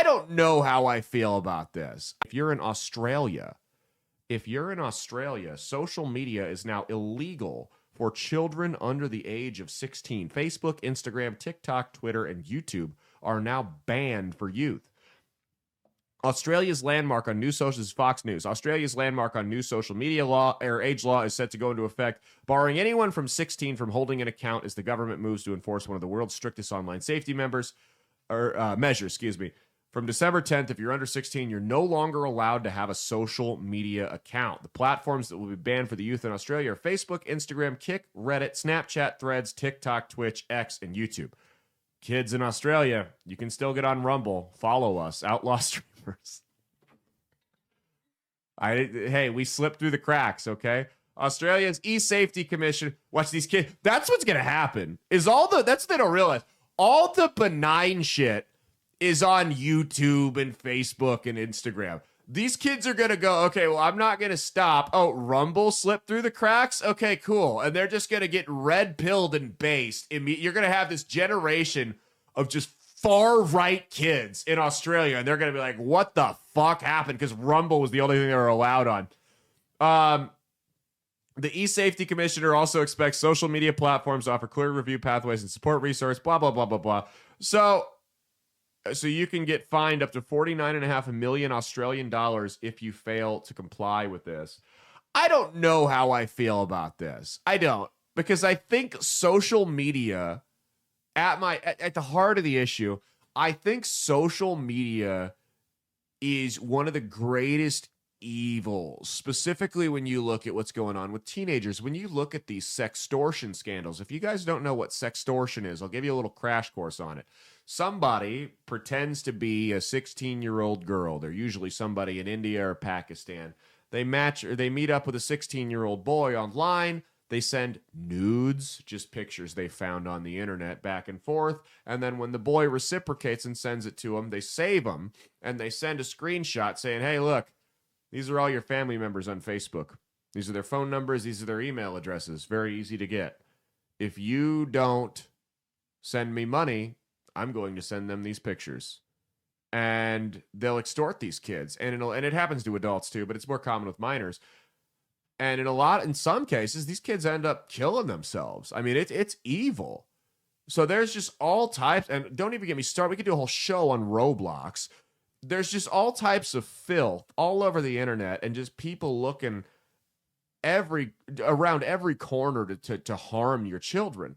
don't know how I feel about this. If you're in Australia, social media is now illegal for children under the age of 16. Facebook, Instagram, TikTok, Twitter, and YouTube are now banned for youth. Australia's landmark on new social is Fox News. Australia's landmark on new social media law or age law is set to go into effect, barring anyone from 16 from holding an account as the government moves to enforce one of the world's strictest online safety measures. From December 10th, if you're under 16, you're no longer allowed to have a social media account. The platforms that will be banned for the youth in Australia are Facebook, Instagram, Kik, Reddit, Snapchat, Threads, TikTok, Twitch, X, and YouTube. Kids in Australia, you can still get on Rumble. Follow us, Outlaw Streamers. Hey, we slipped through the cracks, okay? Australia's e-safety commission. Watch these kids. That's what's gonna happen. That's what they don't realize. All the benign shit is on YouTube and Facebook and Instagram. These kids are going to go, okay, well, I'm not going to stop. Oh, Rumble slipped through the cracks? Okay, cool. And they're just going to get red-pilled and based. You're going to have this generation of just far-right kids in Australia, and they're going to be like, what the fuck happened? Because Rumble was the only thing they were allowed on. The eSafety Commissioner also expects social media platforms to offer clear review pathways and support resource, blah, blah, blah, blah, blah. So you can get fined up to 49.5 million Australian dollars if you fail to comply with this. I don't know how I feel about this. I don't, because I think social media at the heart of the issue, I think social media is one of the greatest evils, specifically when you look at what's going on with teenagers. When you look at these sextortion scandals, if you guys don't know what sextortion is, I'll give you a little crash course on it. Somebody pretends to be a 16-year-old girl. They're usually somebody in India or Pakistan. They meet up with a 16-year-old boy online. They send nudes, just pictures they found on the internet, back and forth. And then when the boy reciprocates and sends it to them, they save them and they send a screenshot saying, hey, look, these are all your family members on Facebook. These are their phone numbers. These are their email addresses. Very easy to get. If you don't send me money, I'm going to send them these pictures. And they'll extort these kids. And it happens to adults too, but it's more common with minors. And in some cases, these kids end up killing themselves. I mean, it's evil. So there's just all types, and don't even get me started. We could do a whole show on Roblox. There's just all types of filth all over the internet, and just people looking around every corner to harm your children.